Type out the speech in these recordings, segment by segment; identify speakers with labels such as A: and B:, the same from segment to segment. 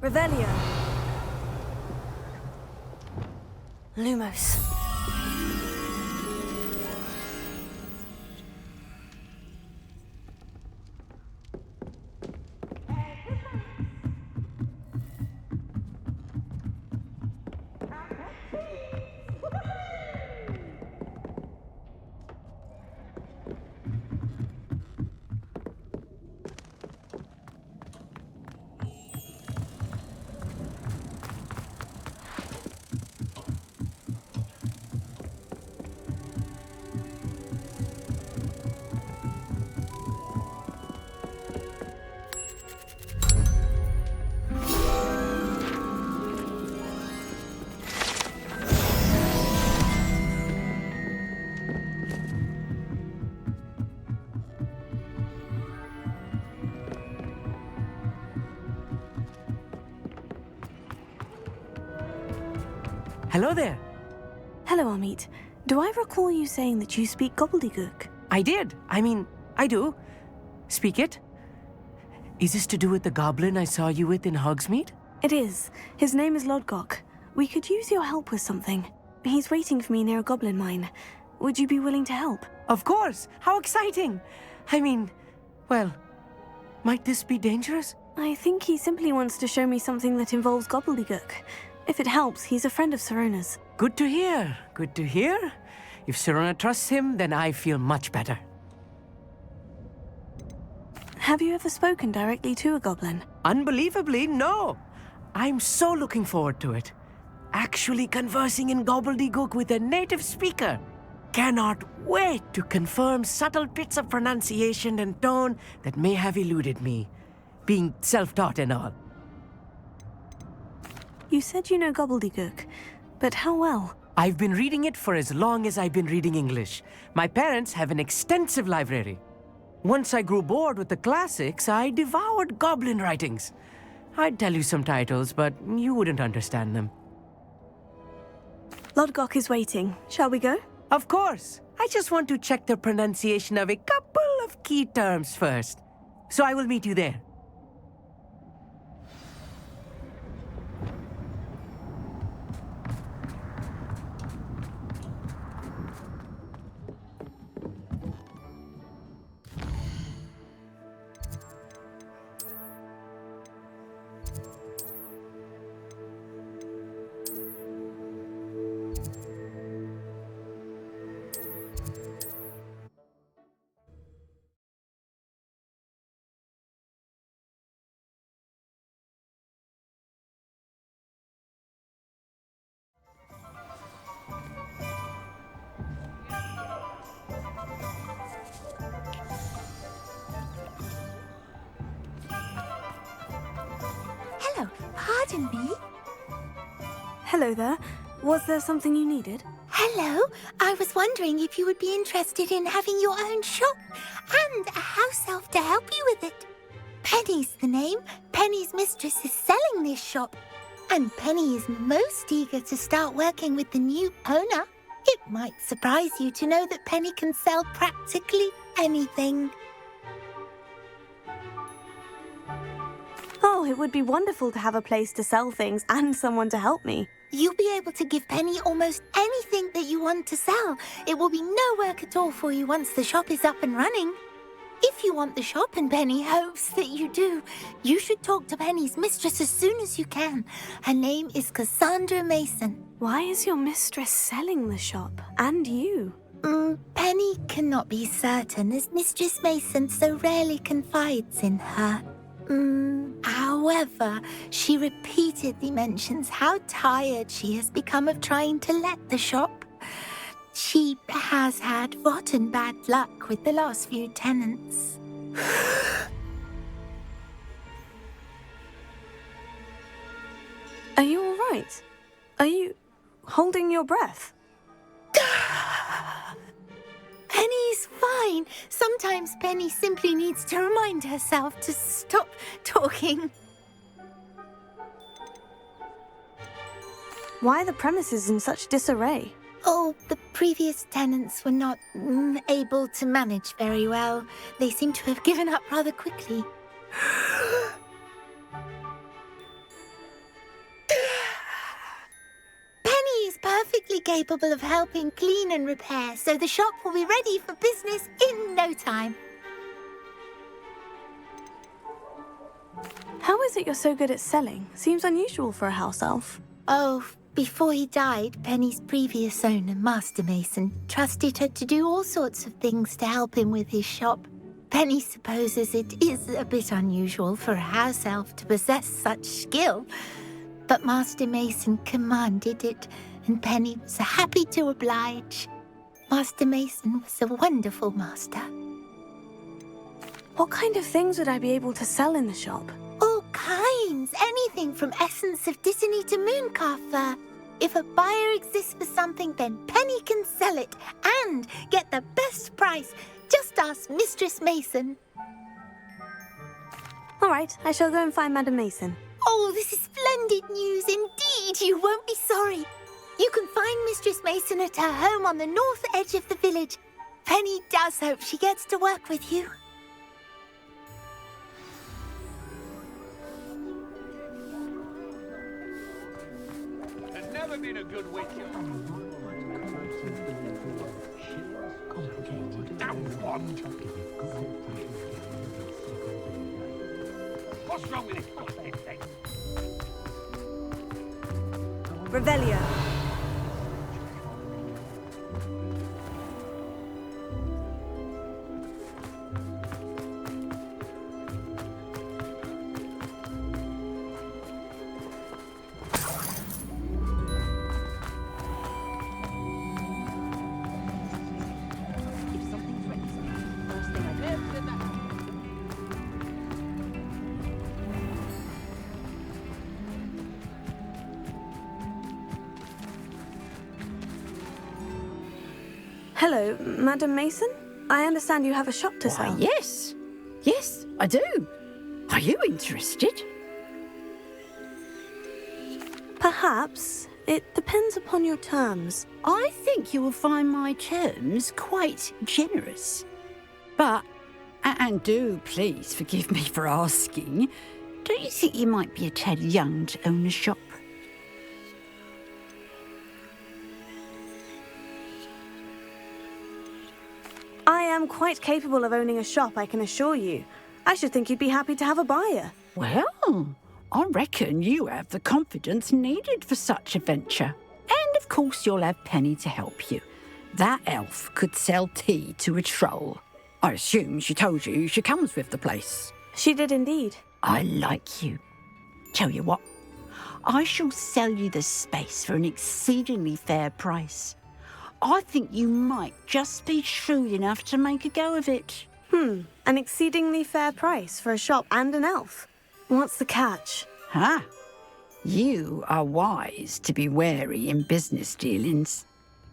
A: Revelio. Lumos.
B: Hello there.
A: Hello, Amit. Do I recall you saying that you speak gobbledygook?
B: I did. I do. Speak it. Is this to do with the goblin I saw you with in Hogsmeade?
A: It is. His name is Lodgok. We could use your help with something. He's waiting for me near a goblin mine. Would you be willing to help?
B: Of course. How exciting. Well, might this be dangerous?
A: I think he simply wants to show me something that involves gobbledygook. If it helps, he's a friend of Sirona's.
B: Good to hear. Good to hear. If Sirona trusts him, then I feel much better.
A: Have you ever spoken directly to a goblin?
B: Unbelievably, no. I'm so looking forward to it. Actually conversing in gobbledygook with a native speaker. Cannot wait to confirm subtle bits of pronunciation and tone that may have eluded me, being self-taught and all.
A: You said you know gobbledygook, but how well?
B: I've been reading it for as long as I've been reading English. My parents have an extensive library. Once I grew bored with the classics, I devoured goblin writings. I'd tell you some titles, but you wouldn't understand them.
A: Lodgok is waiting. Shall we go?
B: Of course. I just want to check the pronunciation of a couple of key terms first. So I will meet you there.
C: Hello, pardon me.
A: Hello there. Was there something you needed?
C: Hello, I was wondering if you would be interested in having your own shop and a house elf to help you with it. Penny's the name. Penny's mistress is selling this shop, and Penny is most eager to start working with the new owner. It might surprise you to know that Penny can sell practically anything.
A: Oh, it would be wonderful to have a place to sell things and someone to help me.
C: You'll be able to give Penny almost anything that you want to sell. It will be no work at all for you once the shop is up and running. If you want the shop and Penny hopes that you do, you should talk to Penny's mistress as soon as you can. Her name is Cassandra Mason.
A: Why is your mistress selling the shop? And you?
C: Penny cannot be certain, as Mistress Mason so rarely confides in her. However, she repeatedly mentions how tired she has become of trying to let the shop. She has had rotten bad luck with the last few tenants.
A: Are you all right? Are you holding your breath?
C: Penny's fine. Sometimes Penny simply needs to remind herself to stop talking.
A: Why are the premises in such disarray?
C: Oh, the previous tenants were not able to manage very well. They seem to have given up rather quickly. fully capable of helping clean and repair, so the shop will be ready for business in no time.
A: How is it you're so good at selling? Seems unusual for a house elf.
C: Oh, before he died, Penny's previous owner, Master Mason, trusted her to do all sorts of things to help him with his shop. Penny supposes it is a bit unusual for a house elf to possess such skill, but Master Mason commanded it, and Penny was happy to oblige. Master Mason was a wonderful master.
A: What kind of things would I be able to sell in the shop?
C: All kinds, anything from essence of Disney to mooncalf fur. If a buyer exists for something, then Penny can sell it and get the best price. Just ask Mistress Mason.
A: All right, I shall go and find Madam Mason.
C: Oh, this is splendid news indeed. You won't be sorry. You can find Mistress Mason at her home on the north edge of the village. Penny does hope she gets to work with you.
D: There's never been a good witch. That one. What's wrong with it?
A: Revelio. Hello, Madam Mason? I understand you have a shop to sell.
E: Yes. Yes, I do. Are you interested?
A: Perhaps. It depends upon your terms.
E: I think you will find my terms quite generous. But, and do please forgive me for asking, don't you think you might be a tad young to own a shop?
A: I am quite capable of owning a shop, I can assure you. I should think you'd be happy to have a buyer.
E: Well, I reckon you have the confidence needed for such a venture. And of course you'll have Penny to help you. That elf could sell tea to a troll. I assume she told you she comes with the place.
A: She did indeed.
E: I like you. Tell you what, I shall sell you the space for an exceedingly fair price. I think you might just be shrewd enough to make a go of it.
A: An exceedingly fair price for a shop and an elf. What's the catch?
E: Huh? You are wise to be wary in business dealings.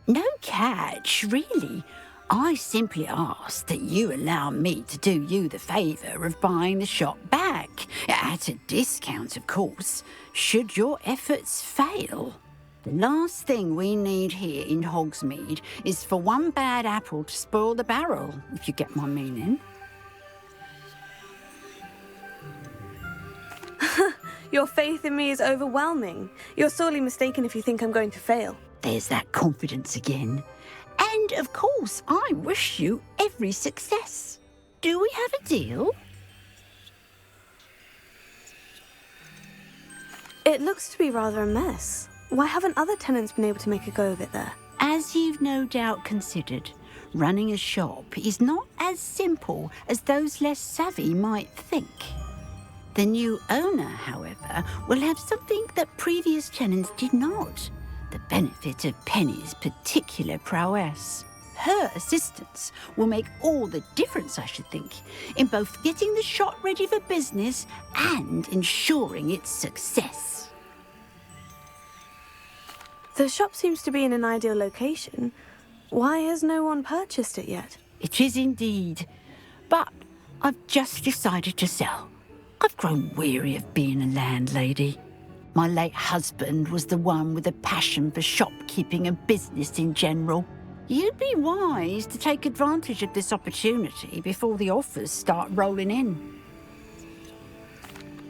E: No catch, really. I simply ask that you allow me to do you the favour of buying the shop back, at a discount, of course, should your efforts fail. The last thing we need here in Hogsmeade is for one bad apple to spoil the barrel, if you get my meaning.
A: Your faith in me is overwhelming. You're sorely mistaken if you think I'm going to fail.
E: There's that confidence again. And, of course, I wish you every success. Do we have a deal?
A: It looks to be rather a mess. Why haven't other tenants been able to make a go of it there?
E: As you've no doubt considered, running a shop is not as simple as those less savvy might think. The new owner, however, will have something that previous tenants did not. The benefit of Penny's particular prowess. Her assistance will make all the difference, I should think, in both getting the shop ready for business and ensuring its success.
A: The shop seems to be in an ideal location. Why has no one purchased it yet?
E: It is indeed, but I've just decided to sell. I've grown weary of being a landlady. My late husband was the one with a passion for shopkeeping and business in general. You'd be wise to take advantage of this opportunity before the offers start rolling in.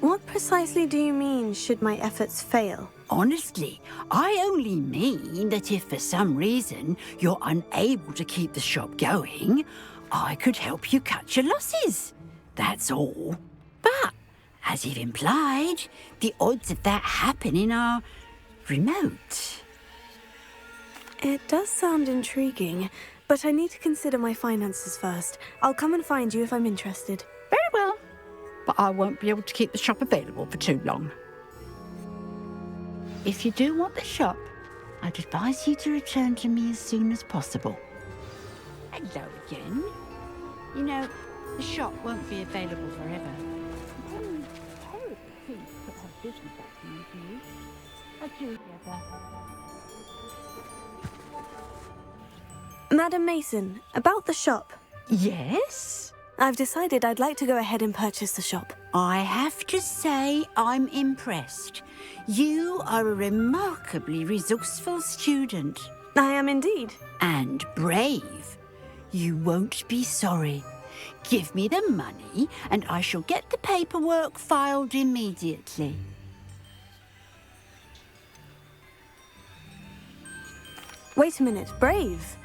A: What precisely do you mean, should my efforts fail?
E: Honestly, I only mean that if for some reason you're unable to keep the shop going, I could help you cut your losses. That's all. But, as you've implied, the odds of that happening are remote.
A: It does sound intriguing, but I need to consider my finances first. I'll come and find you if I'm interested.
E: Very well. But I won't be able to keep the shop available for too long. If you do want the shop, I'd advise you to return to me as soon as possible. Hello again. You know, the shop won't be available forever.
A: Madam Mason, about the shop.
E: Yes?
A: I've decided I'd like to go ahead and purchase the shop.
E: I have to say I'm impressed. You are a remarkably resourceful student.
A: I am indeed.
E: And brave. You won't be sorry. Give me the money and I shall get the paperwork filed immediately.
A: Wait a minute, brave?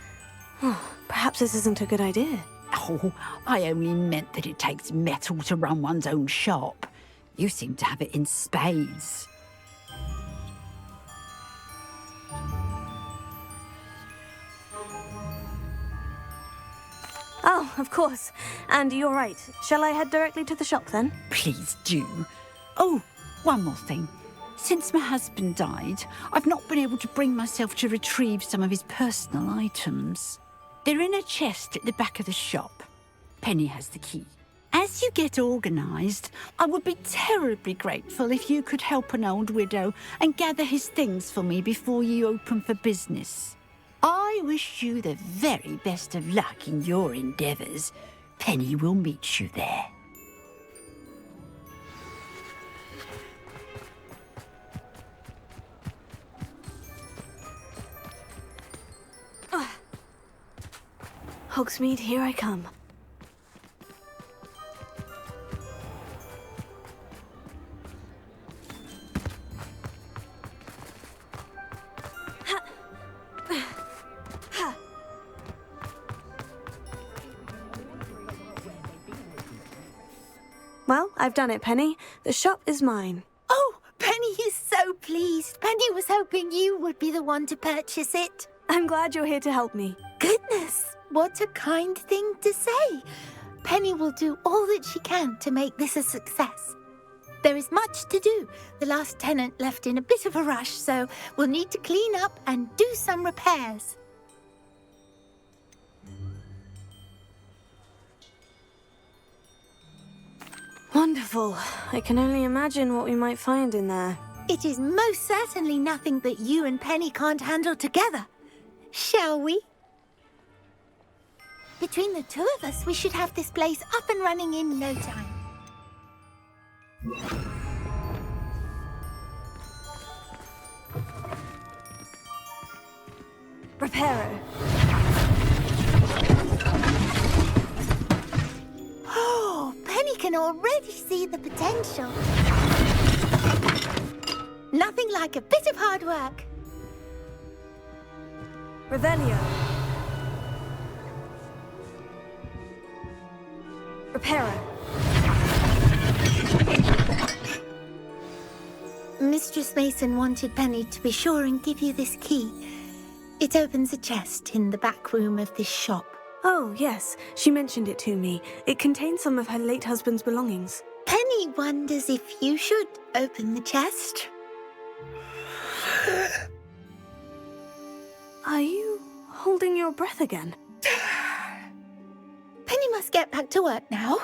A: Oh, perhaps this isn't a good idea.
E: Oh, I only meant that it takes metal to run one's own shop. You seem to have it in spades.
A: Oh, of course. And you're right. Shall I head directly to the shop then?
E: Please do. Oh, one more thing. Since my husband died, I've not been able to bring myself to retrieve some of his personal items. They're in a chest at the back of the shop. Penny has the key. As you get organised, I would be terribly grateful if you could help an old widow and gather his things for me before you open for business. I wish you the very best of luck in your endeavours. Penny will meet you there.
A: Hogsmeade, here I come. Well, I've done it, Penny. The shop is mine.
C: Oh, Penny is so pleased. Penny was hoping you would be the one to purchase it.
A: I'm glad you're here to help me.
C: Goodness, what a kind thing to say. Penny will do all that she can to make this a success. There is much to do. The last tenant left in a bit of a rush, so we'll need to clean up and do some repairs.
A: Wonderful. I can only imagine what we might find in there.
C: It is most certainly nothing that you and Penny can't handle together. Shall we? Between the two of us, we should have this place up and running in no time.
A: Reparo.
C: Oh, Penny can already see the potential. Nothing like a bit of hard work.
A: Revelio. Reparo.
C: Mistress Mason wanted Penny to be sure and give you this key. It opens a chest in the back room of this shop.
A: Oh, yes. She mentioned it to me. It contains some of her late husband's belongings.
C: Penny wonders if you should open the chest.
A: Are you holding your breath again?
C: Penny must get back to work now.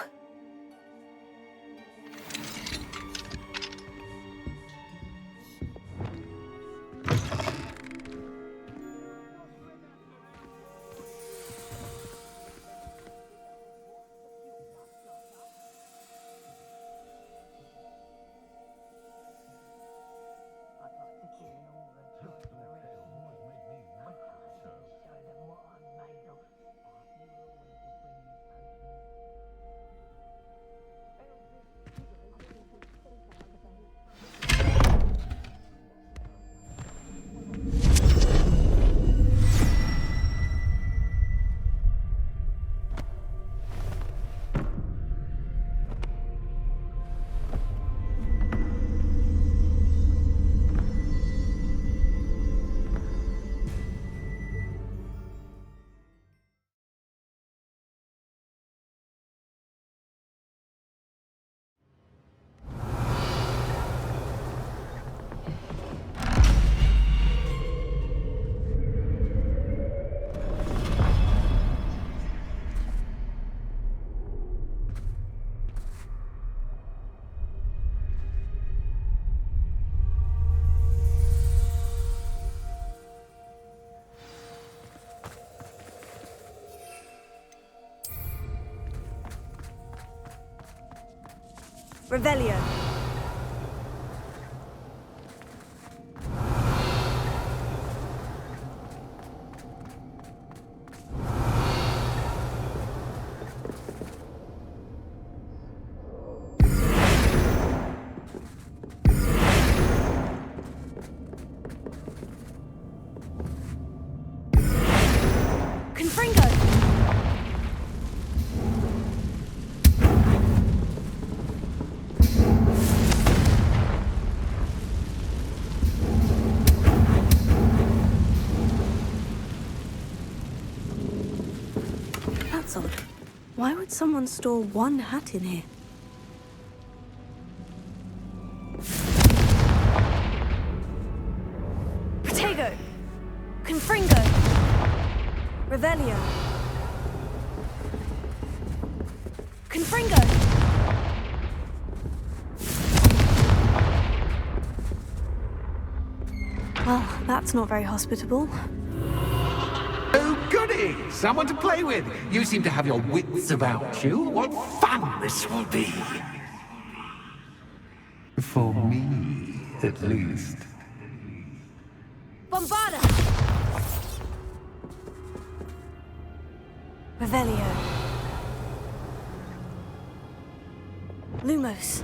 A: Revelio. Confringo! That's odd. Why would someone store one hat in here? Protego! Confringo! Revelio! Confringo! Well, that's not very hospitable.
F: Oh, goody! Someone to play with. You seem to have your wits about you. What fun this will be. For me, at least.
A: Bombarda! Revelio. Lumos.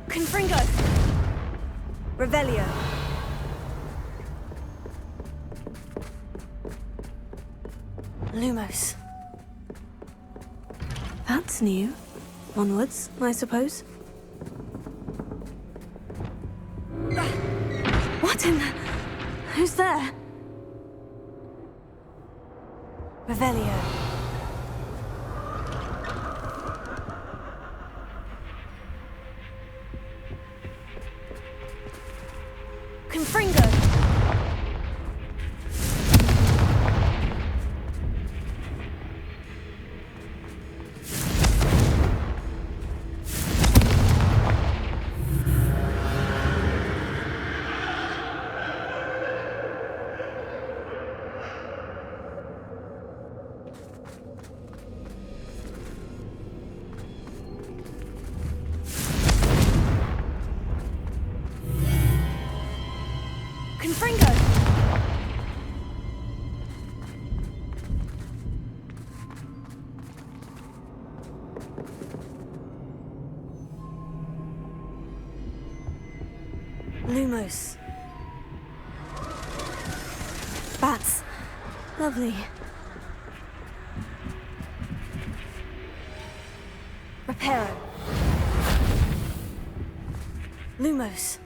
A: Confringo. Revelio. Lumos. That's new. Onwards, I suppose. What in the... Who's there? Revelio. Confringo. Confringo! Lumos. Bats. Lovely. Reparo. Lumos.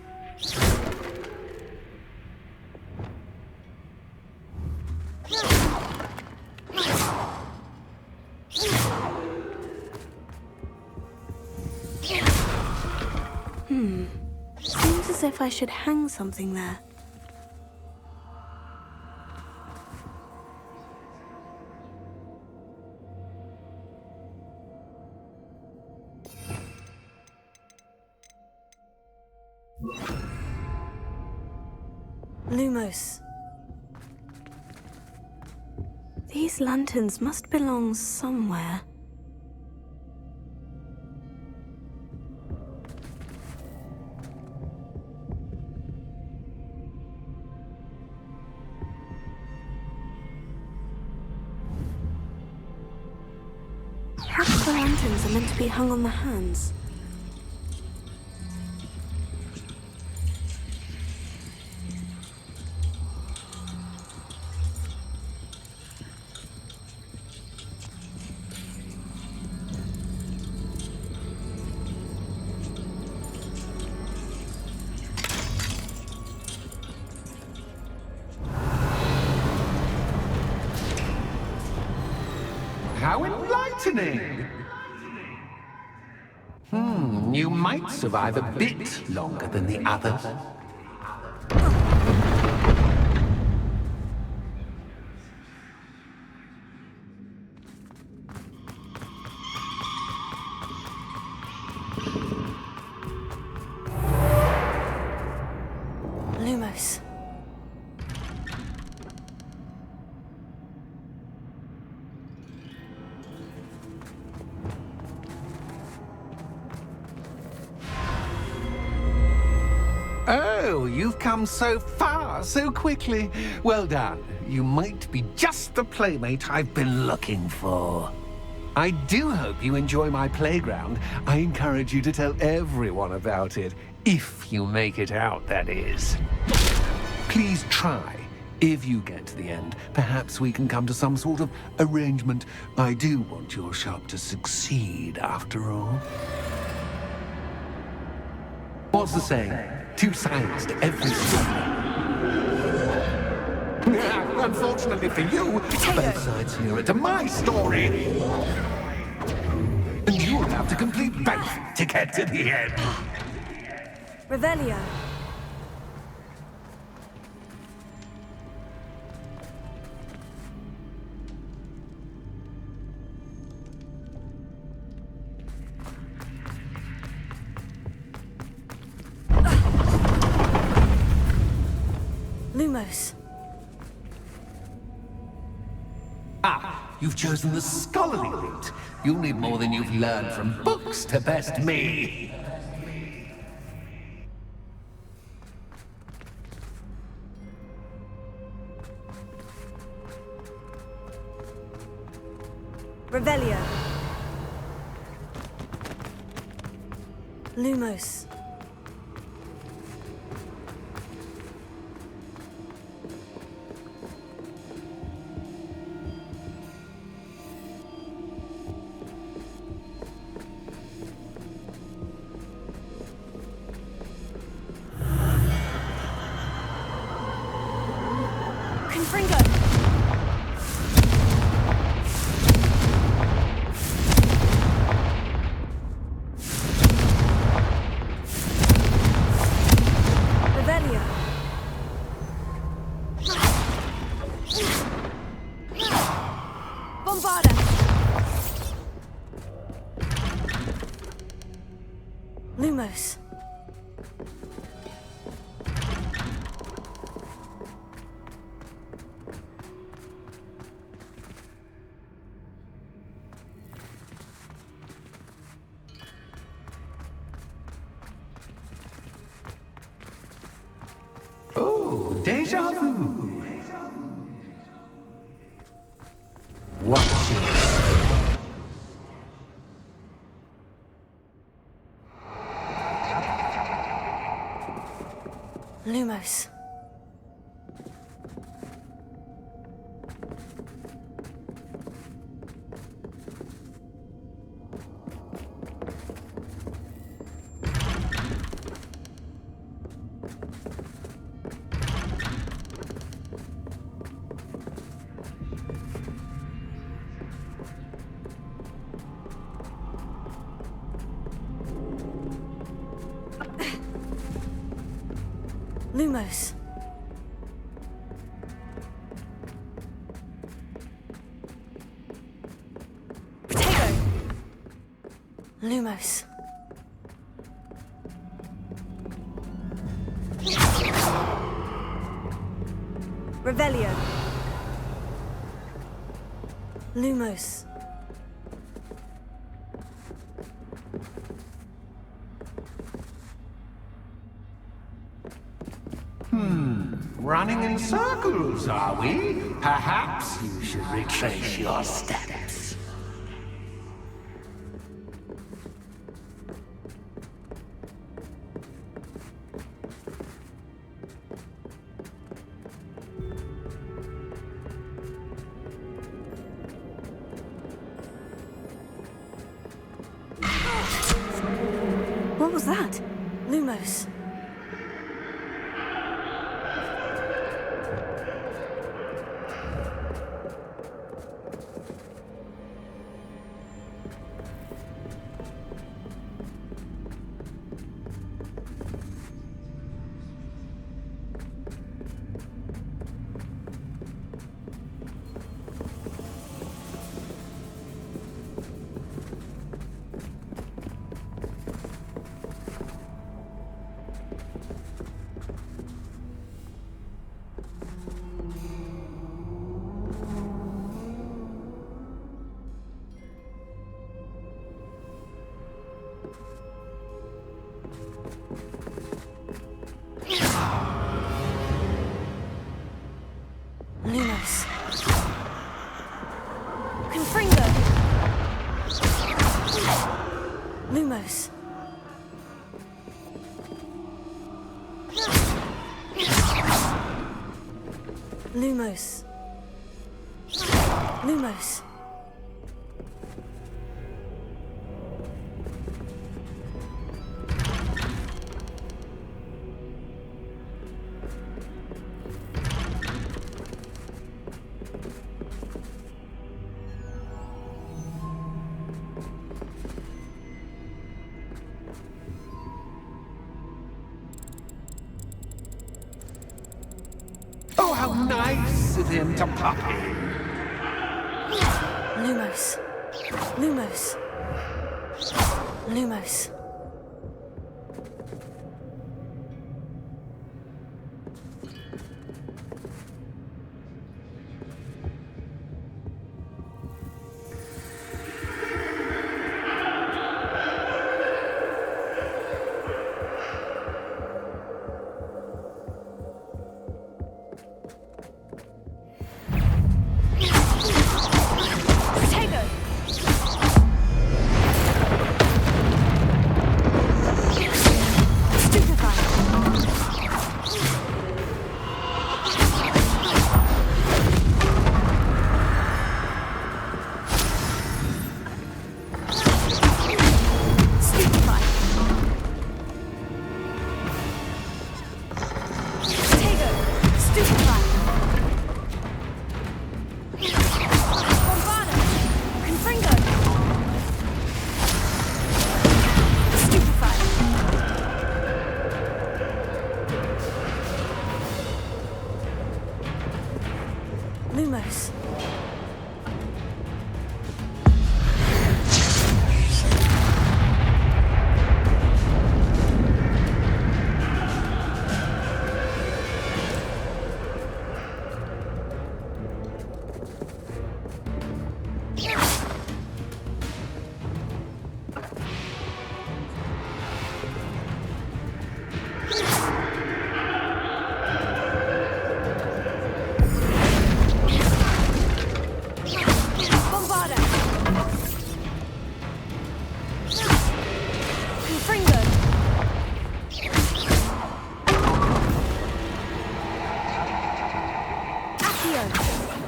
A: Seems as if I should hang something there. Lumos. These lanterns must belong somewhere. Perhaps the lanterns are meant to be hung on the hands.
F: How enlightening! You might survive a bit longer than the others.
A: Lumos.
F: Oh, you've come so far, so quickly. Well done. You might be just the playmate I've been looking for. I do hope you enjoy my playground. I encourage you to tell everyone about it. If you make it out, that is. Please try. If you get to the end, perhaps we can come to some sort of arrangement. I do want your shop to succeed, after all. What's the saying? Two sides to every story. Unfortunately for you, both sides hear it to my story. And you'll have to complete both to get to the end.
A: Revelio. Lumos.
F: Ah, you've chosen the scholarly route. You'll need more than you've learned from books to best me.
A: Revelio. Lumos. Confringo. Revelio. Bombarda. Lumos.
F: Oh, déjà vu. Watch it.
A: Lumos. Lumos. Potato. Lumos. Revelio. Lumos.
F: Running in circles, are we? Perhaps you should retrace your steps.
A: What was that? Lumos. Lumos. Lumos. Lumos.
F: Oh, how nice of him to pop in.
A: Lumos. Lumos. Lumos. Lumos.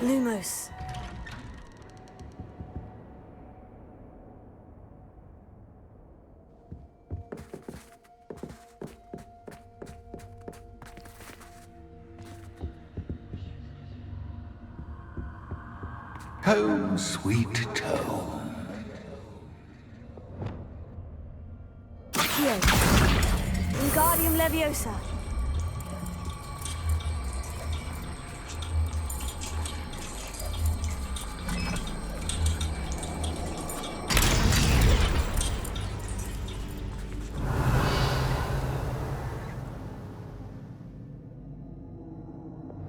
A: Lumos.
F: Home, sweet home.
A: Accio. Wingardium Leviosa.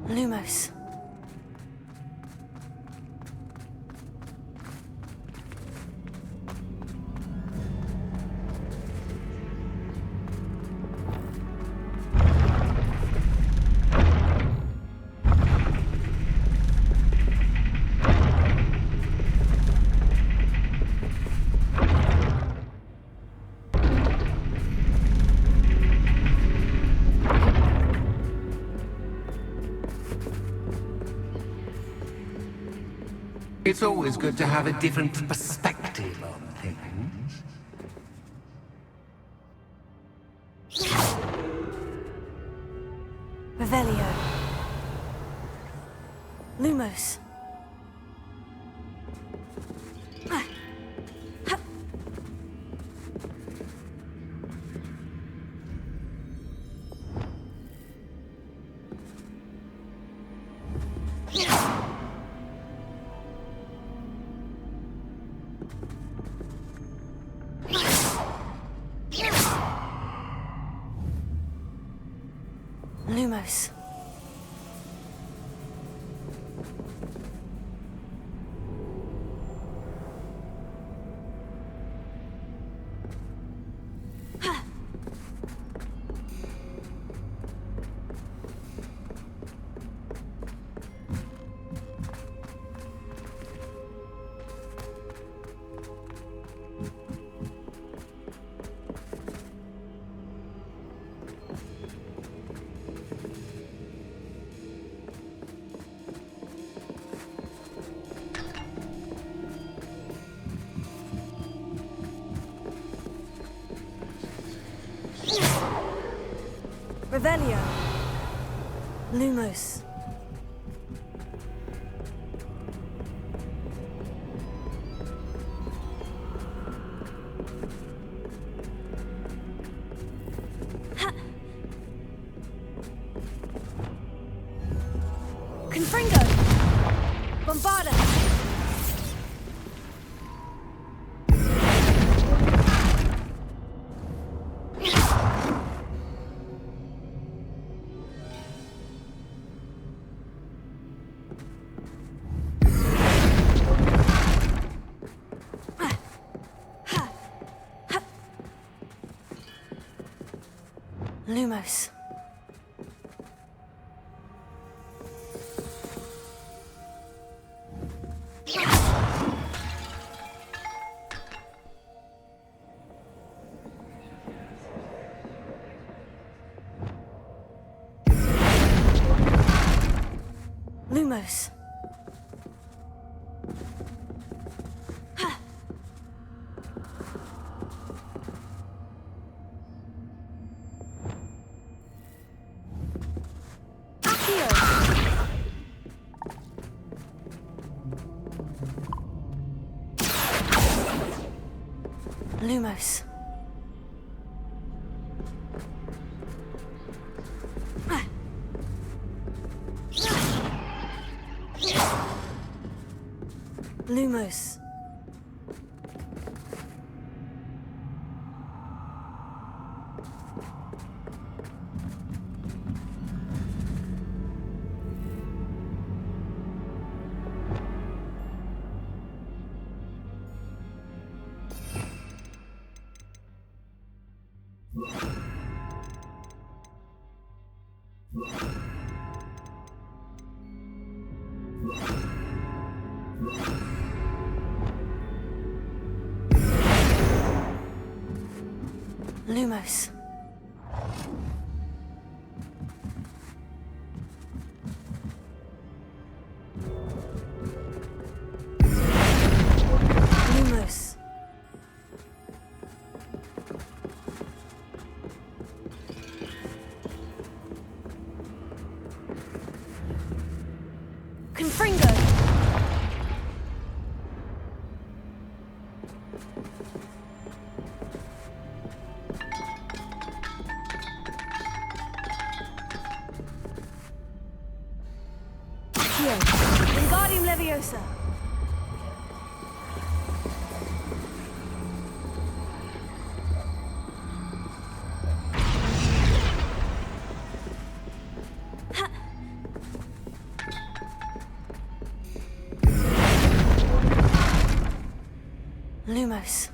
A: Lumos.
F: It's always good to have a different perspective on things.
A: Revelio. Lumos. Lumos. Revelio. Lumos. Confringo! Bombarda! Lumos. Lumos. Accio. Lumos. Lumos. Lumos. Lumos. Confringo. Accio. Wingardium Leviosa. Lumos.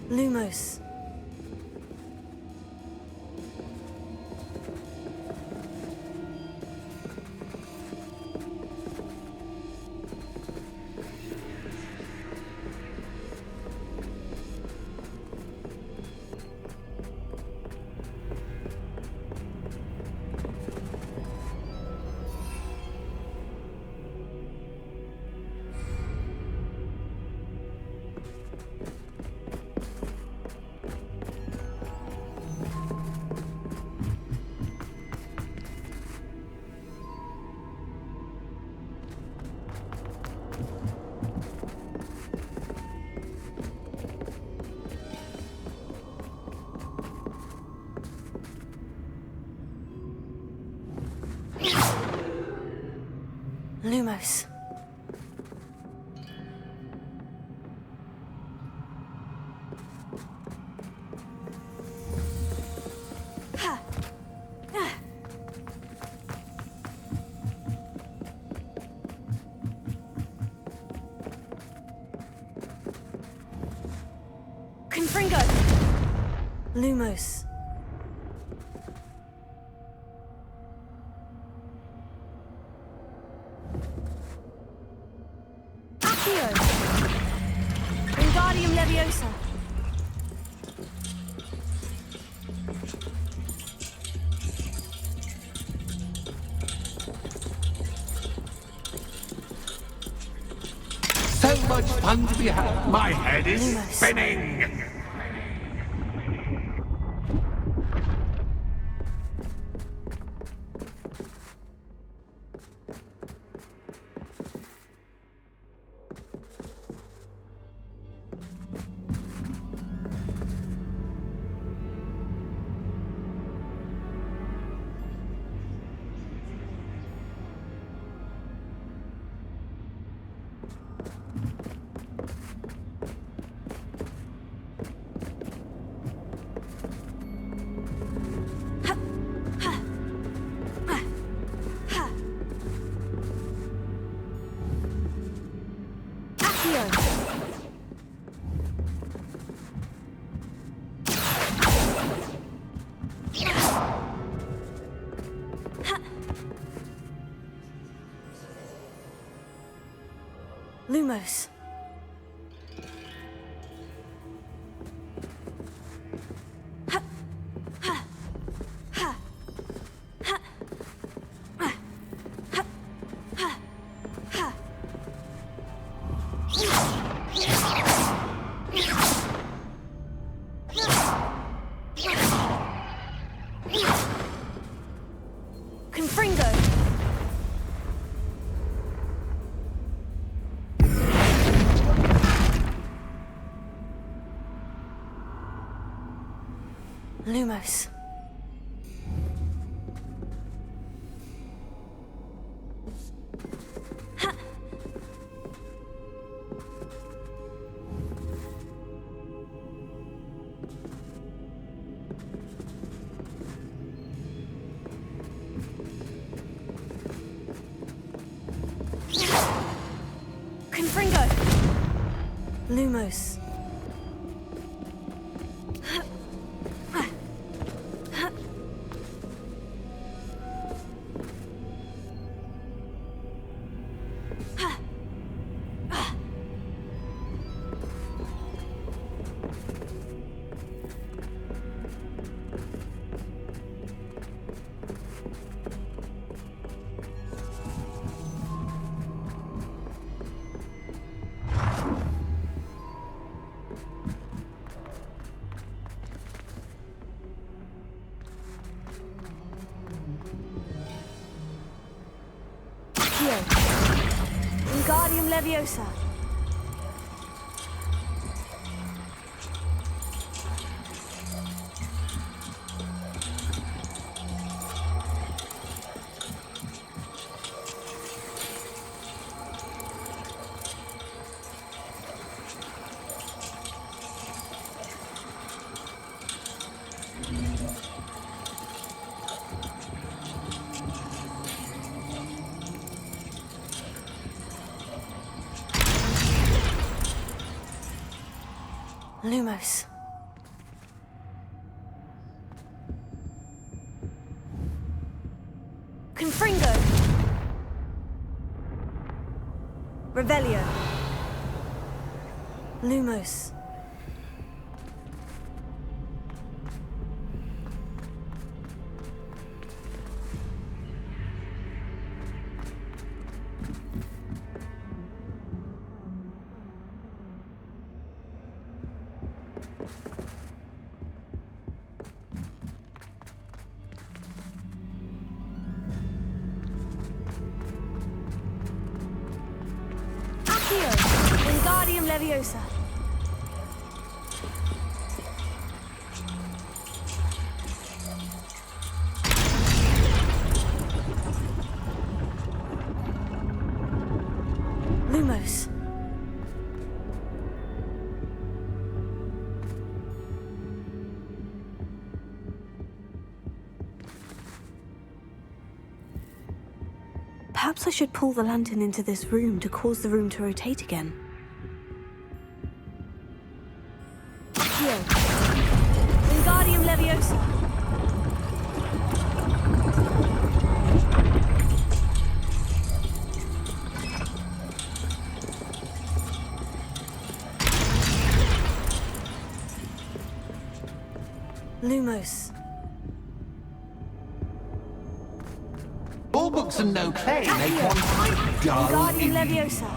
A: Lumos. Lumos. Confringo. Lumos. Accio. Wingardium Leviosa.
F: much fun to be had. My head is
A: Lumos.
F: spinning.
A: Lumos. Confringo. Lumos. Confringo. Lumos. Wingardium Leviosa. Lumos. Confringo. Revelio. Lumos. Wingardium Leviosa. Lumos. Perhaps I should pull the lantern into this room to cause the room to rotate again. Wingardium Leviosa. Lumos.
F: All books and no play make one quite dull
A: Wingardium
F: indeed.
A: Leviosa.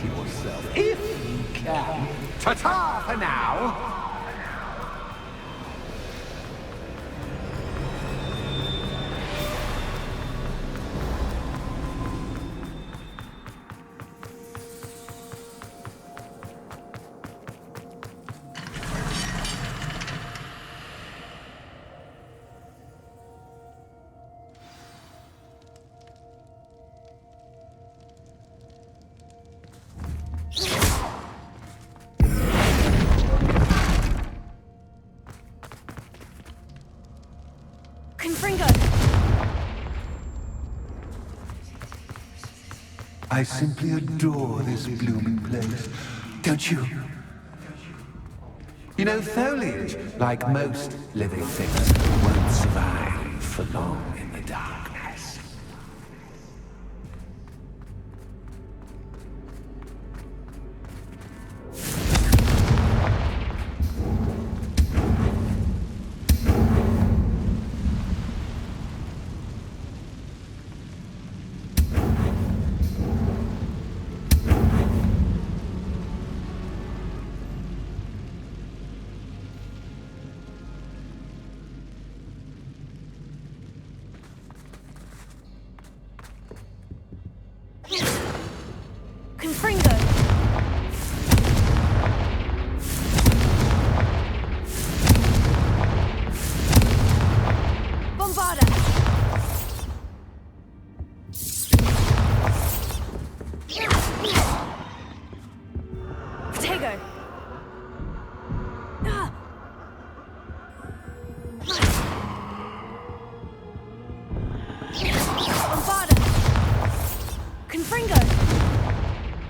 F: yourself, if you can. Ta-ta for now! I simply adore this blooming place, don't you? You know, foliage, like most living things, won't survive for long in the darkness.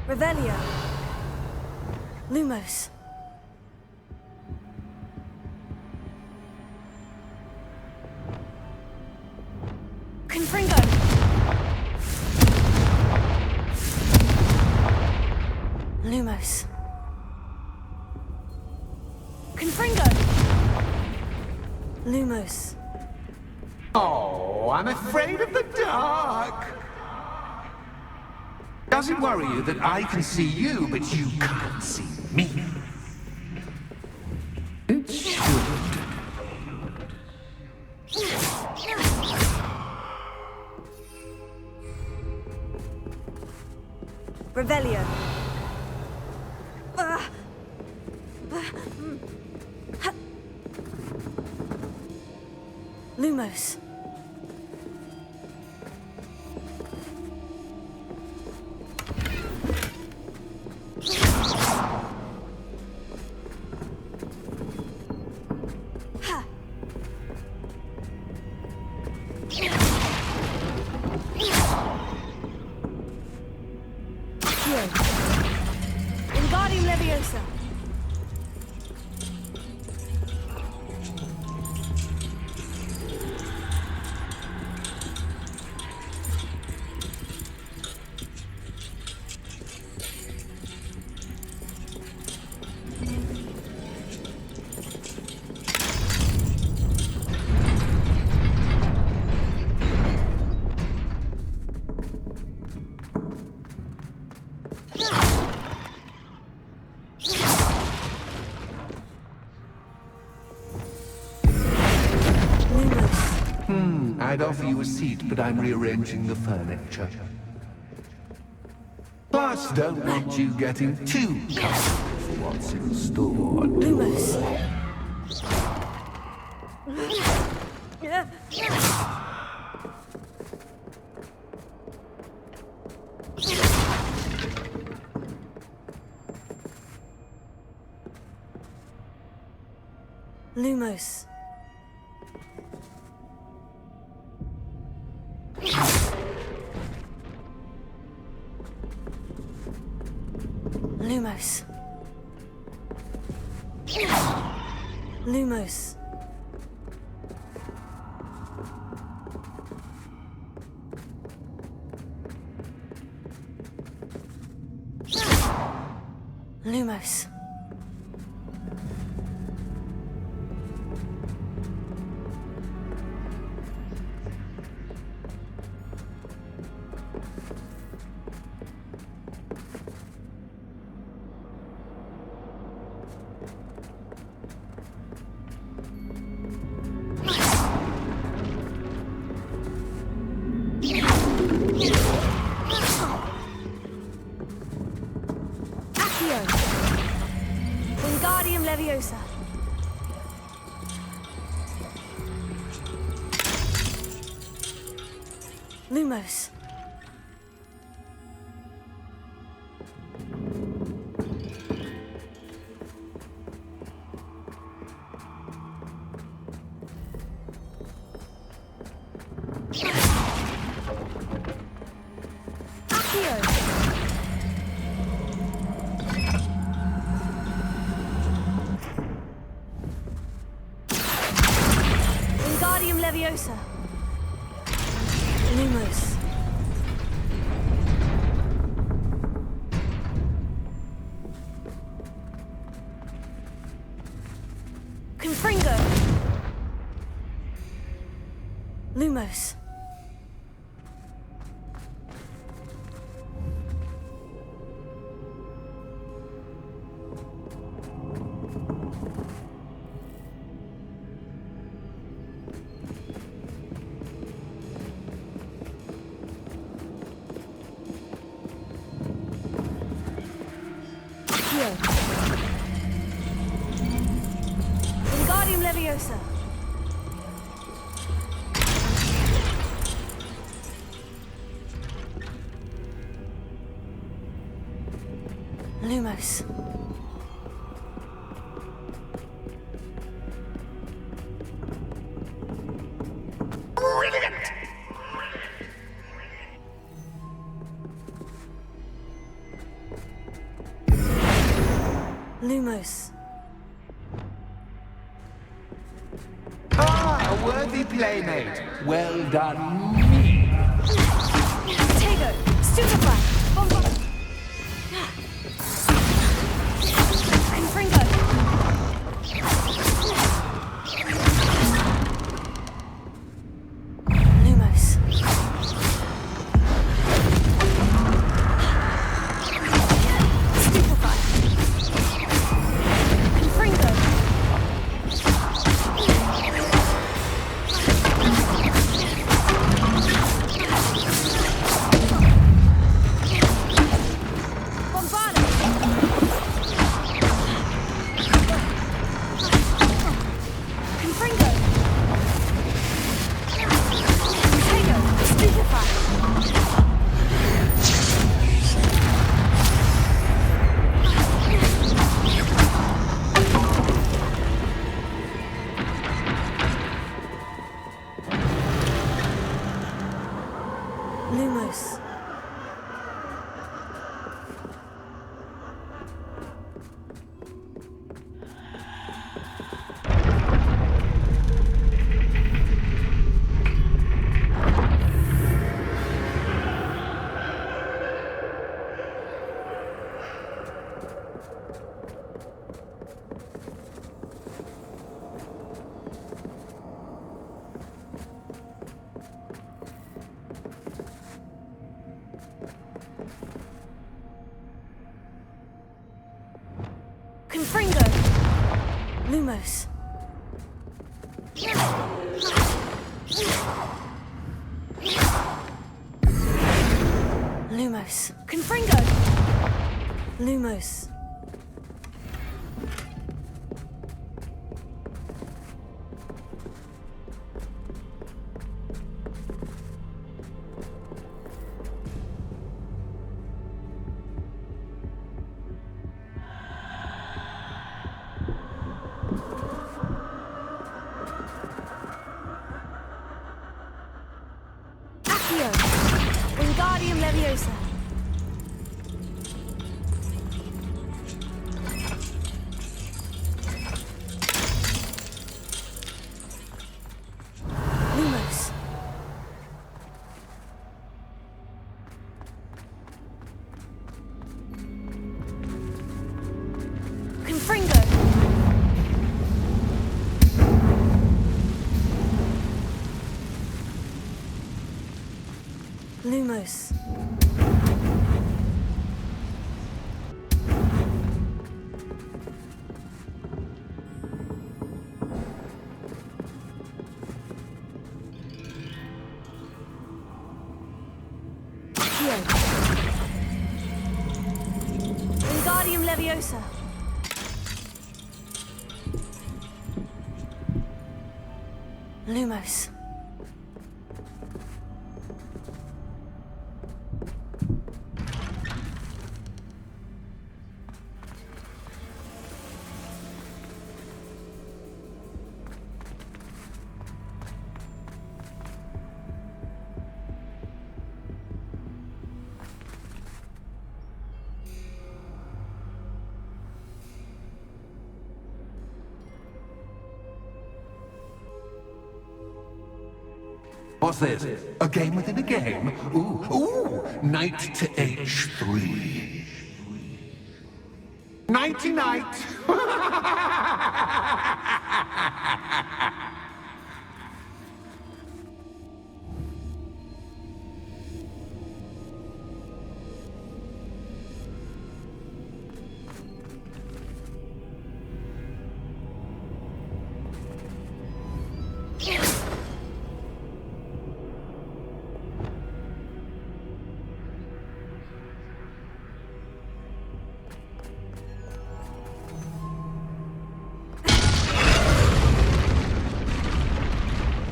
A: Revelio. Lumos. Confringo. Lumos. Confringo. Lumos.
F: Oh, I'm afraid of the dark. Does it worry you that I can see you, but you can't see me? It should.
A: Revelio. Lumos. Wingardium Leviosa.
F: I'd offer you a seat, but I'm rearranging the furniture. Plus, don't want you getting too comfortable for what's in store.
A: Lumos. Lumos. Lumos. Lumos. Lumos. Accio. Wingardium Leviosa. Lumos. Accio. Wingardium Leviosa. Lumos. Confringo. Lumos. Accio. Wingardium Leviosa. Lumos. Lumos.
F: Ah, a worthy playmate. Well done, me.
A: Tego. Stupefy. Bombard. Confringo. Lumos. Stupefy. Confringo. Bombarda. Confringo. Tego. Stupefy. Lumos. Confringo. Lumos. Lumos. Confringo. Lumos. Accio. Wingardium Leviosa. Lumos. Confringo. Lumos. Accio. Wingardium Leviosa. Lumos.
F: What's this? A game within a game? Ooh, knight to h3. Nighty night.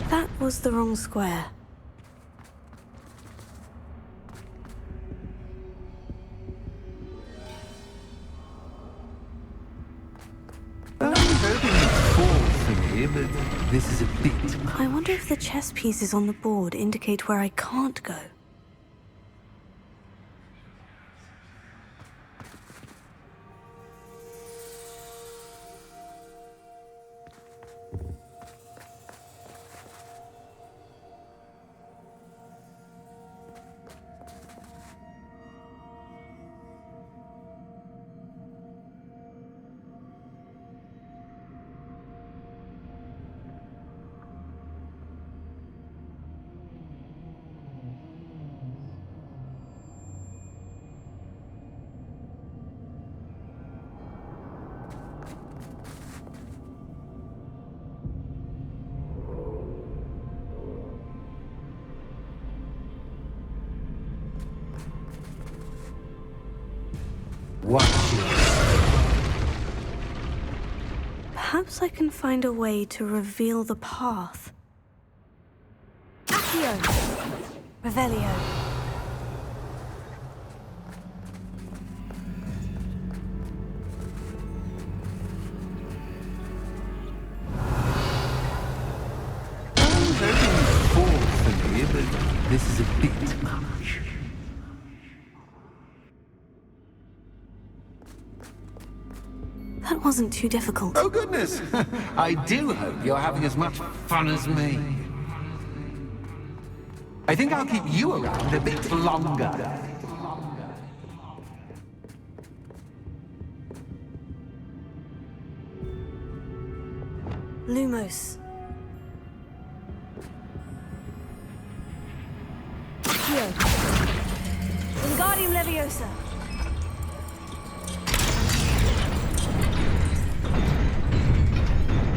A: That was the wrong square.
F: I'm hoping it falls for me, but this is a bit.
A: I wonder if the chess pieces on the board indicate where I can't go.
F: Watch this.
A: Perhaps I can find a way to reveal the path. Accio! Revelio.
F: I'm hoping it falls for me, but this is a bit much.
A: That wasn't too difficult.
F: Oh, goodness! I do hope you're having as much fun as me. I think I'll keep you around a bit longer.
A: Lumos. Accio. Wingardium Leviosa.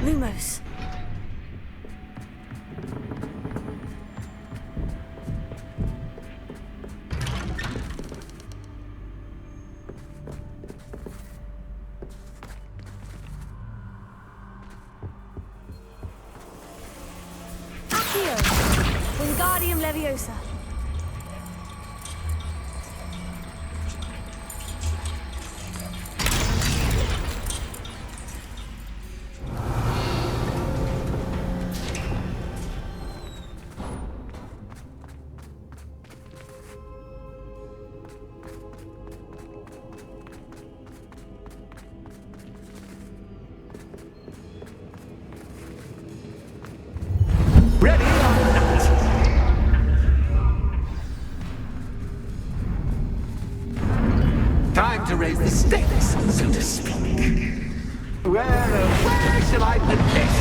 A: Lumos. Accio. Wingardium Leviosa.
F: Ready or not? Time to raise the stakes, so to speak. Where shall I put this?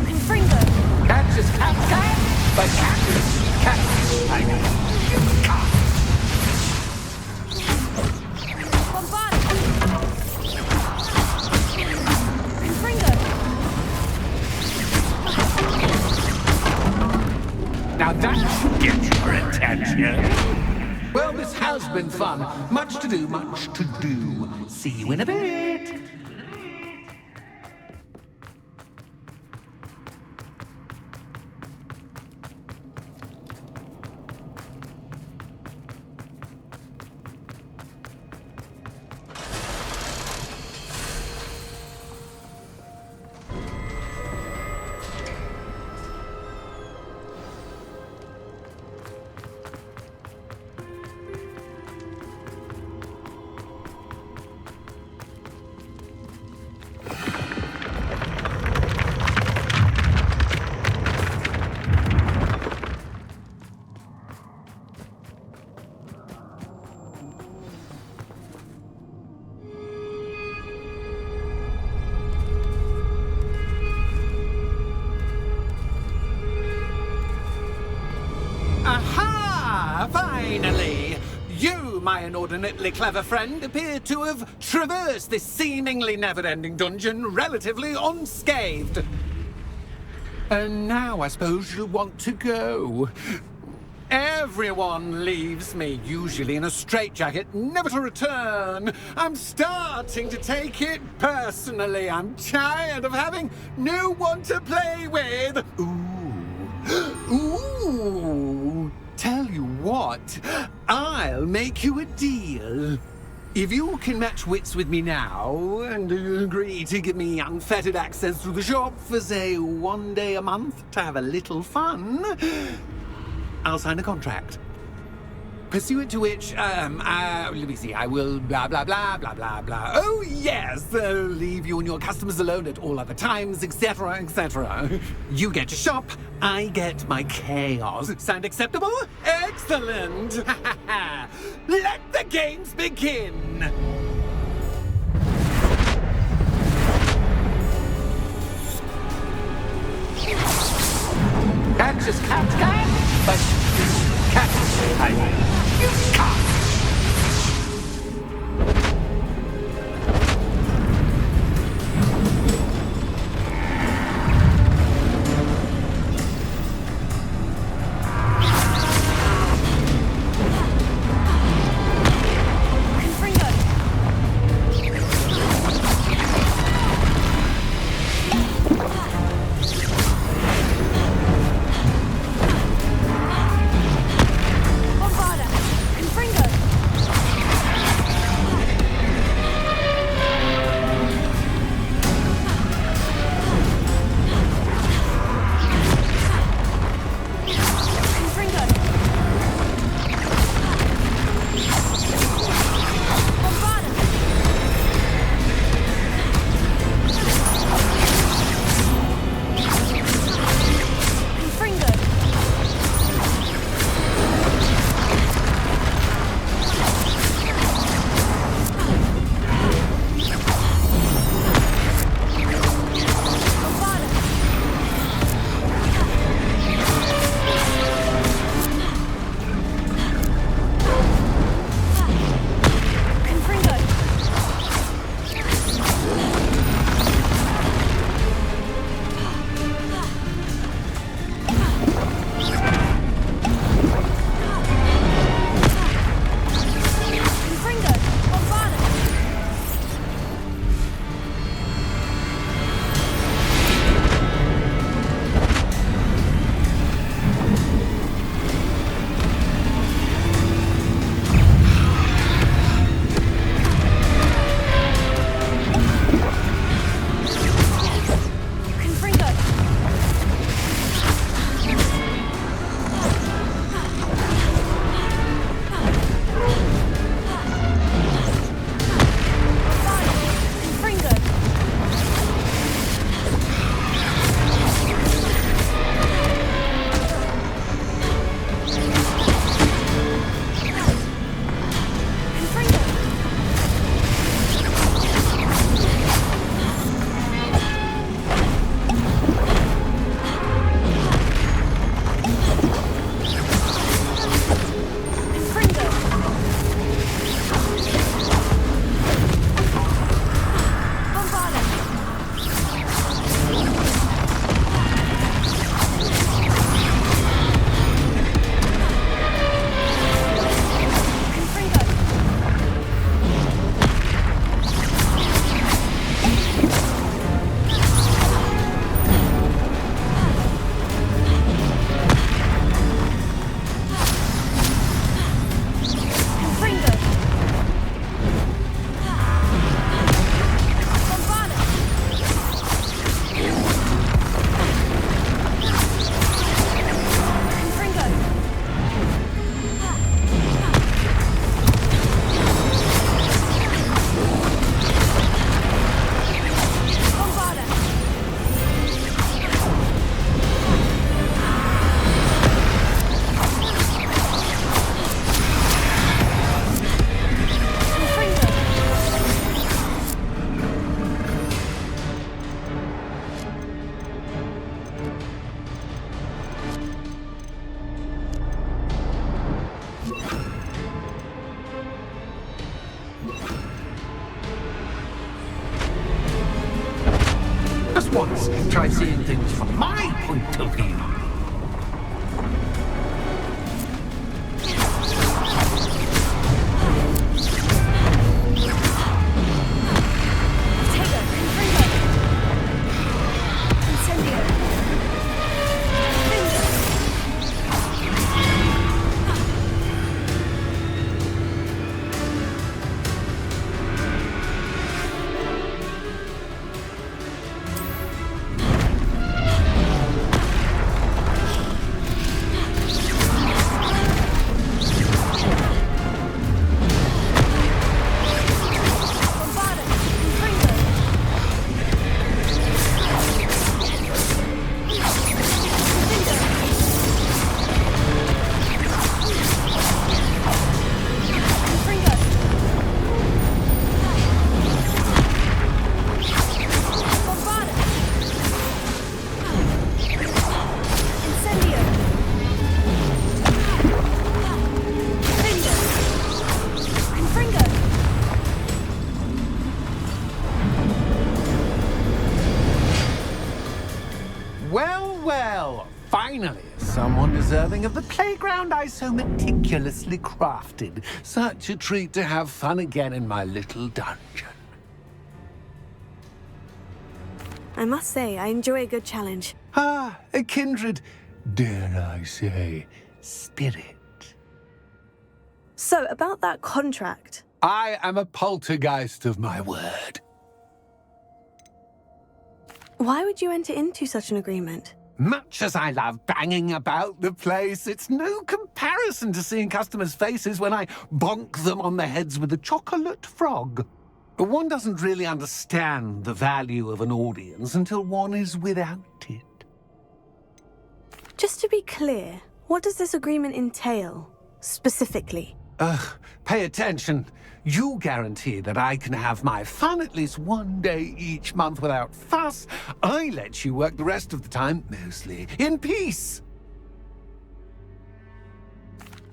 A: Confringo!
F: Catch is cat, but cat is cat.
A: Bombard! Confringo!
F: Now that should get your attention. Well, this has been fun. Much to do, much to do. See you in a bit. Aha! Finally! You, my inordinately clever friend, appear to have traversed this seemingly never-ending dungeon relatively unscathed. And now I suppose you'll want to go. Everyone leaves me, usually in a straitjacket, never to return. I'm starting to take it personally. I'm tired of having no one to play with. Ooh, tell you what, I'll make you a deal. If you can match wits with me now and agree to give me unfettered access to the shop for, say, 1 day a month to have a little fun, I'll sign a contract. Pursuant to which, let me see, I will blah, blah, blah, blah, blah, blah. Oh, yes, leave you and your customers alone at all other times, etc., etc. You get your shop, I get my chaos. Sound acceptable? Excellent! Let the games begin! Catch is cat, but cat cat.
A: Confringo!
F: once try seeing things from my point of view. Well, finally, someone deserving of the playground I so meticulously crafted. Such a treat to have fun again in my little dungeon.
A: I must say, I enjoy a good challenge.
F: Ah, a kindred, dare I say, spirit.
A: So, about that contract.
F: I am a poltergeist of my word.
A: Why would you enter into such an agreement?
F: Much as I love banging about the place, it's no comparison to seeing customers' faces when I bonk them on the heads with a chocolate frog. One doesn't really understand the value of an audience until one is without it.
A: Just to be clear, what does this agreement entail, specifically?
F: Pay attention. You guarantee that I can have my fun at least one day each month without fuss. I let you work the rest of the time, mostly in peace.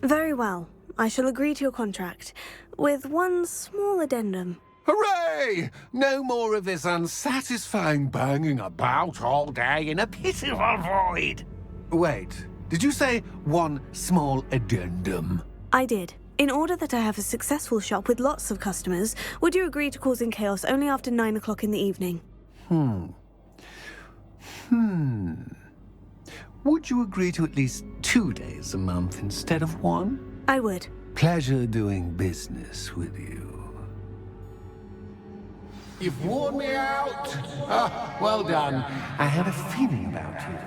A: Very well. I shall agree to your contract, with one small addendum.
F: Hooray! No more of this unsatisfying banging about all day in a pitiful void. Wait, did you say one small addendum?
A: I did. In order that I have a successful shop with lots of customers, would you agree to causing chaos only after 9 o'clock in the evening?
F: Would you agree to at least 2 days a month instead of one?
A: I would.
F: Pleasure doing business with you. You've worn me out. Ah, well done. I had a feeling about you.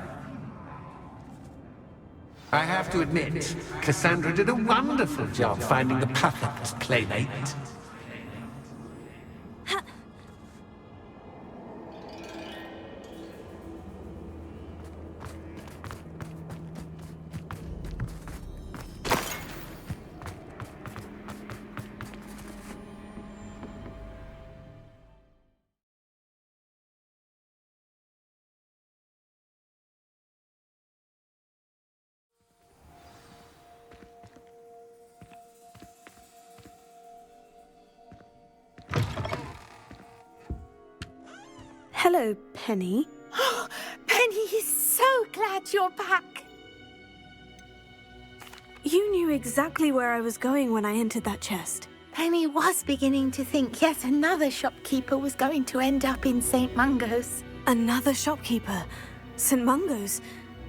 F: I have to admit, Cassandra did a wonderful job finding the perfect playmate.
A: Hello, Penny.
C: Penny is so glad you're back.
A: You knew exactly where I was going when I entered that chest.
C: Penny was beginning to think yet another shopkeeper was going to end up in St. Mungo's.
A: Another shopkeeper. St. Mungo's.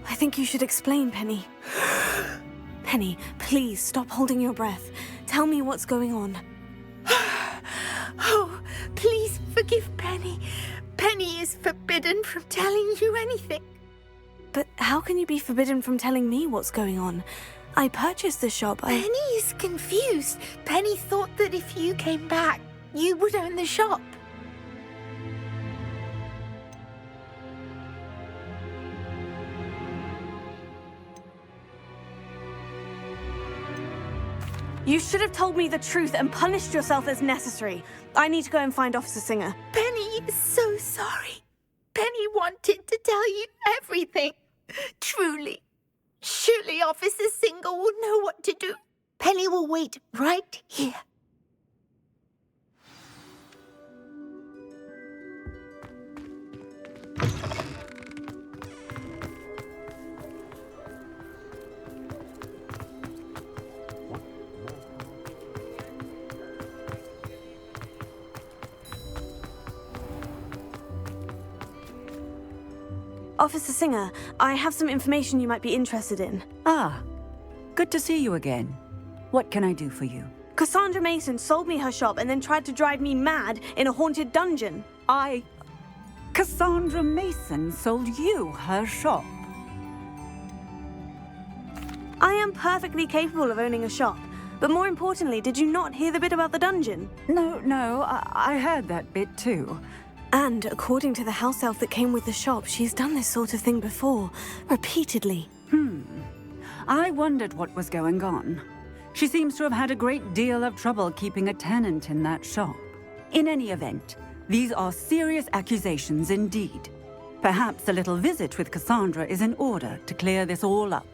A: I think you should explain, Penny. Penny, please stop holding your breath. Tell me what's going on.
C: Oh, please forgive Penny. Penny is forbidden from telling you anything.
A: But how can you be forbidden from telling me what's going on? I purchased the shop.
C: Penny is confused. Penny thought that if you came back, you would own the shop.
A: You should have told me the truth and punished yourself as necessary. I need to go and find Officer Singer.
C: Penny is so sorry. Penny wanted to tell you everything. Truly. Surely Officer Singer will know what to do. Penny will wait right here.
A: Officer Singer, I have some information you might be interested in.
G: Ah, good to see you again. What can I do for you?
A: Cassandra Mason sold me her shop and then tried to drive me mad in a haunted dungeon.
G: Cassandra Mason sold you her shop.
A: I am perfectly capable of owning a shop. But more importantly, did you not hear the bit about the dungeon?
G: No, I heard that bit too.
A: And according to the house elf that came with the shop, she's done this sort of thing before, repeatedly.
G: I wondered what was going on. She seems to have had a great deal of trouble keeping a tenant in that shop. In any event, these are serious accusations indeed. Perhaps a little visit with Cassandra is in order to clear this all up.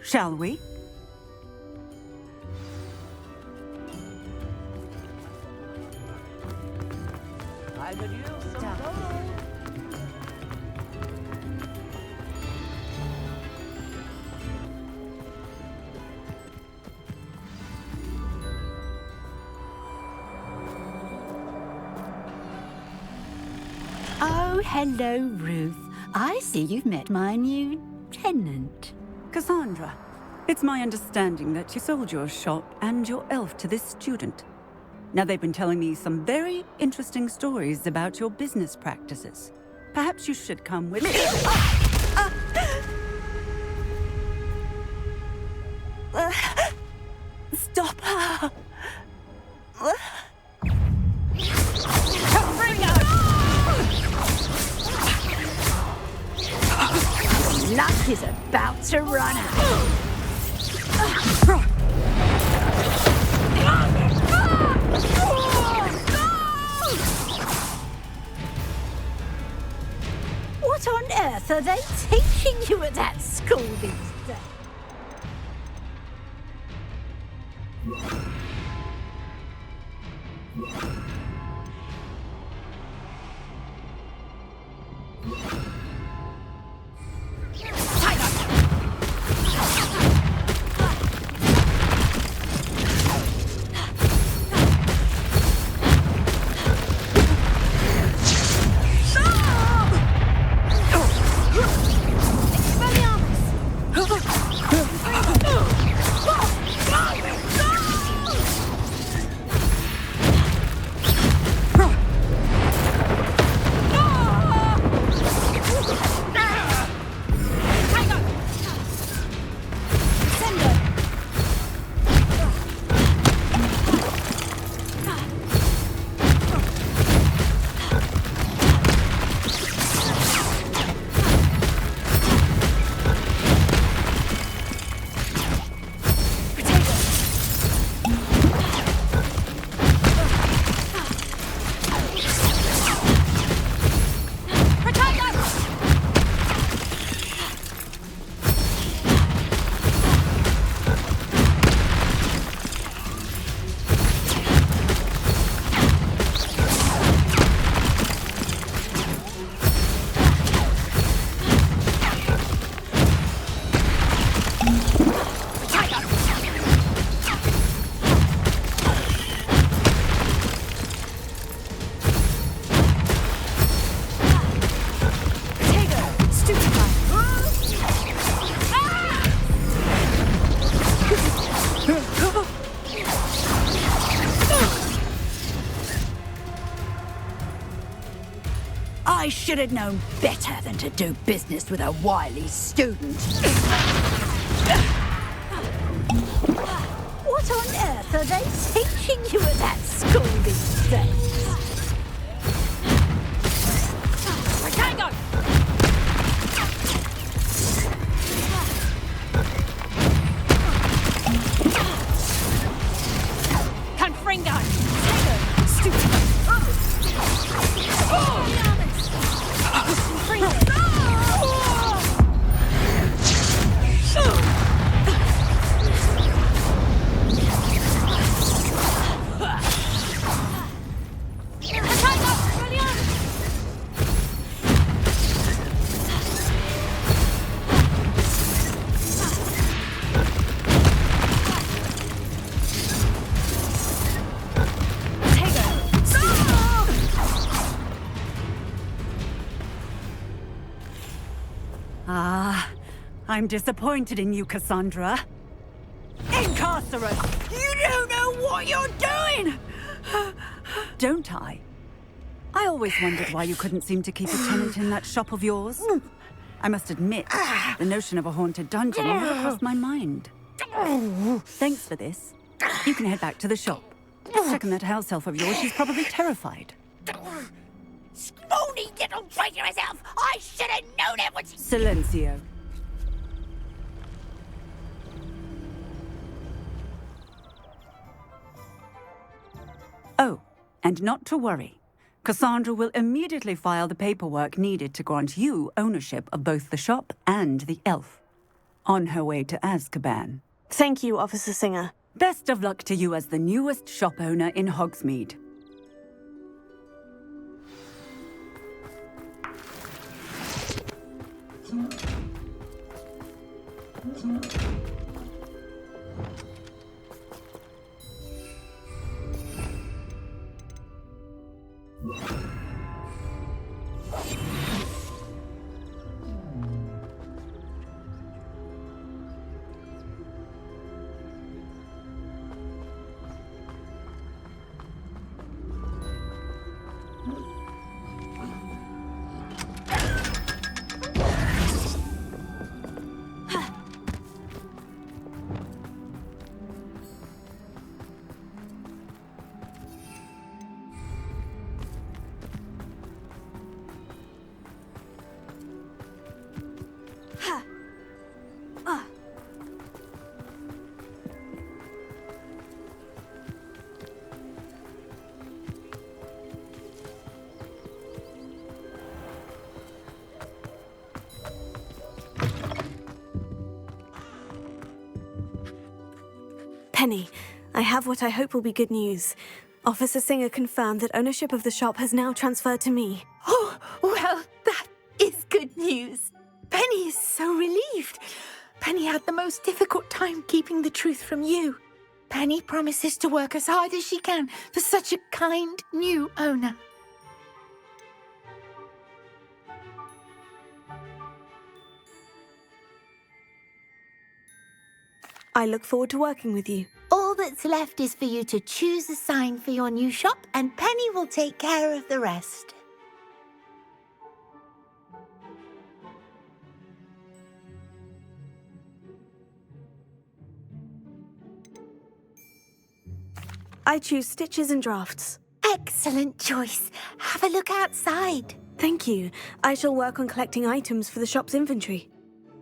G: Shall we?
E: Oh, hello, Ruth. I see you've met my new tenant.
G: Cassandra, it's my understanding that you sold your shop and your elf to this student. Now, they've been telling me some very interesting stories about your business practices. Perhaps you should come with me.
A: Stop her!
E: Luck is about to run out. What on earth are they teaching you at that school these days? I should have known better than to do business with a wily student. What on earth are they teaching you at that school these days? Tango! Confringo! Stupid!
G: I'm disappointed in you, Cassandra. Incarcerate! You don't know what you're doing! Don't I? I always wondered why you couldn't seem to keep a tenant in that shop of yours. I must admit, the notion of a haunted dungeon never crossed my mind. Thanks for this. You can head back to the shop. Second that house elf of yours, she's probably terrified.
C: Scrawny little traitorous elf! I should have known it was...
G: Silencio. Oh, and not to worry. Cassandra will immediately file the paperwork needed to grant you ownership of both the shop and the elf. On her way to Azkaban.
A: Thank you, Officer Singer.
G: Best of luck to you as the newest shop owner in Hogsmeade.
A: Penny, I have what I hope will be good news. Officer Singer confirmed that ownership of the shop has now transferred to me.
C: Oh, well, that is good news. Penny is so relieved. Penny had the most difficult time keeping the truth from you. Penny promises to work as hard as she can for such a kind new owner.
A: I look forward to working with you.
C: All that's left is for you to choose a sign for your new shop, and Penny will take care of the rest.
A: I choose stitches and drafts.
C: Excellent choice. Have a look outside.
A: Thank you. I shall work on collecting items for the shop's inventory.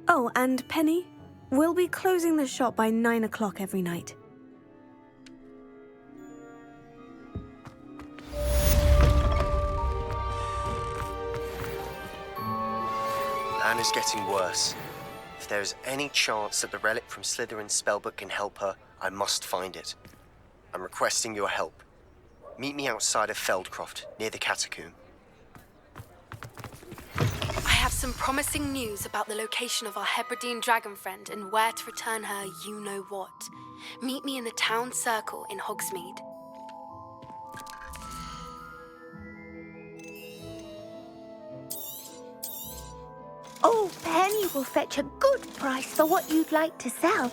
A: Oh, and Penny, we'll be closing the shop by 9 o'clock every night.
H: Anne is getting worse. If there is any chance that the relic from Slytherin's spellbook can help her, I must find it. I'm requesting your help. Meet me outside of Feldcroft, near the catacomb.
I: I have some promising news about the location of our Hebridean dragon friend and where to return her you-know-what. Meet me in the town circle in Hogsmeade.
C: Oh, Penny will fetch a good price for what you'd like to sell.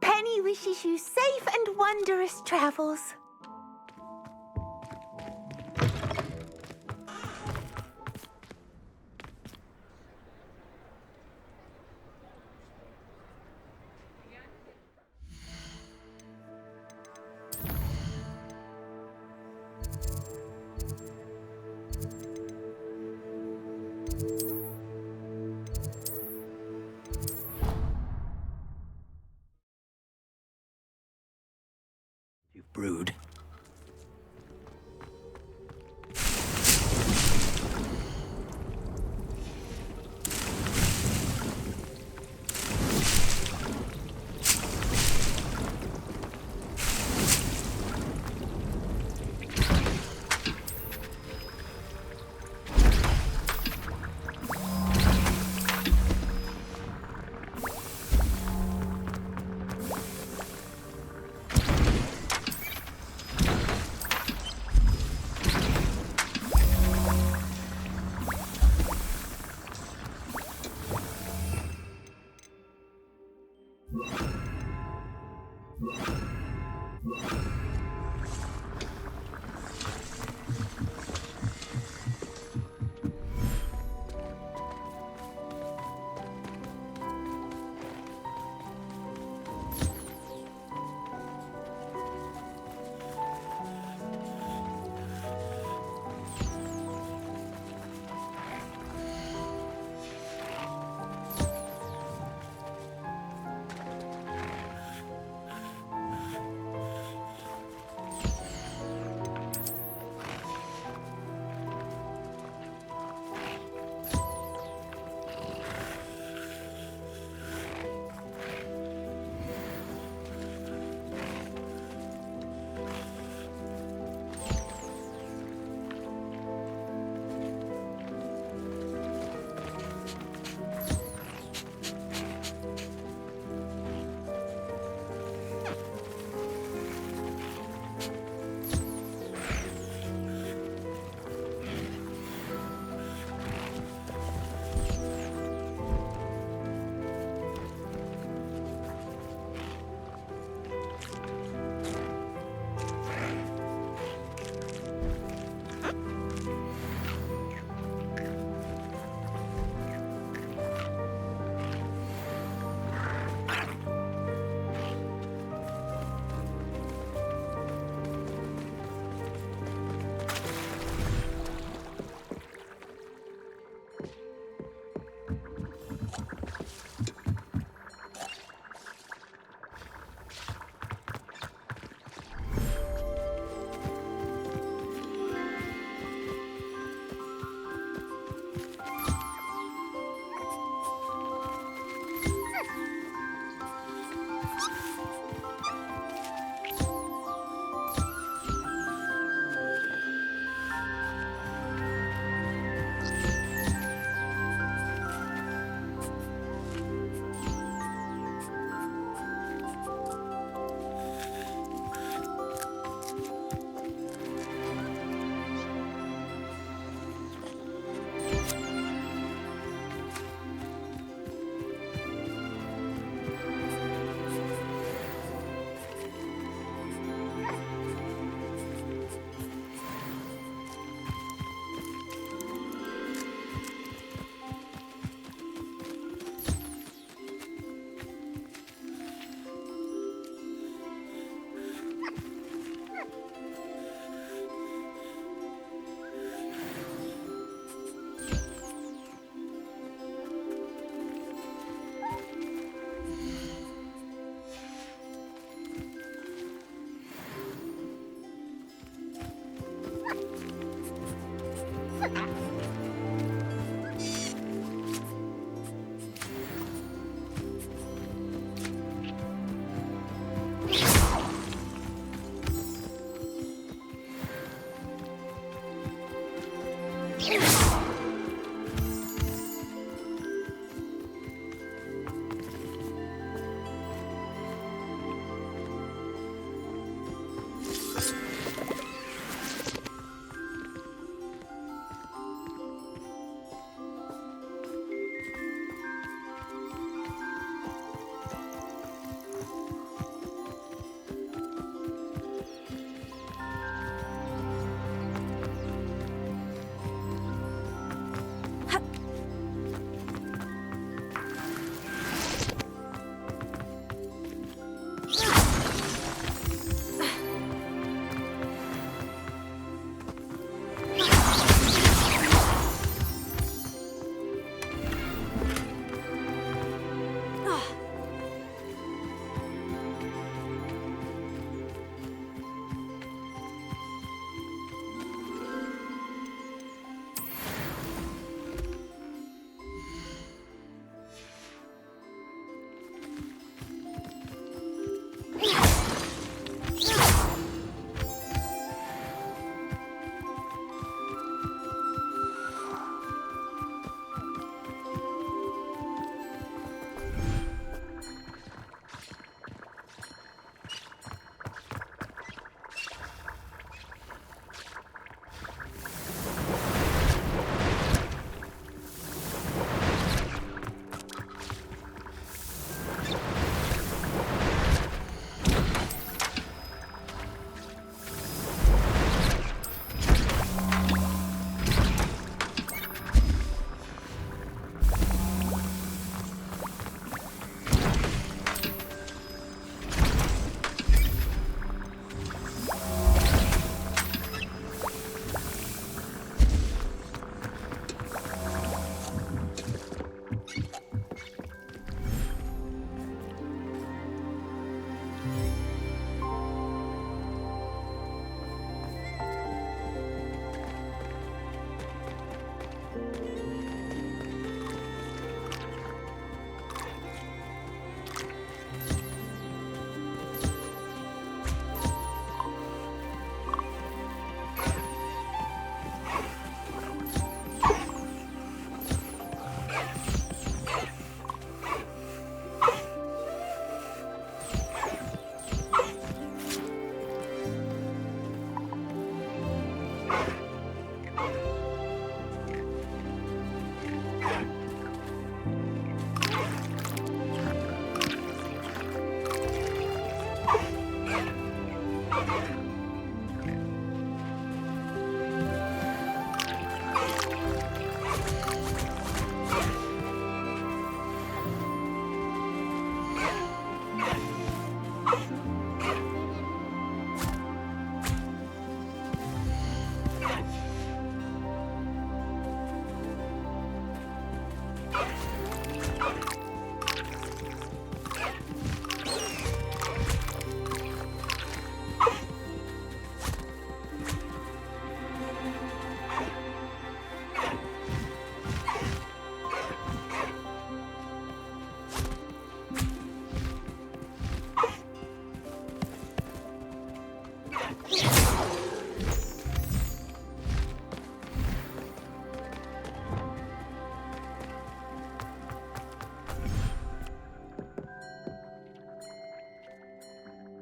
C: Penny wishes you safe and wondrous travels.
B: You've brewed.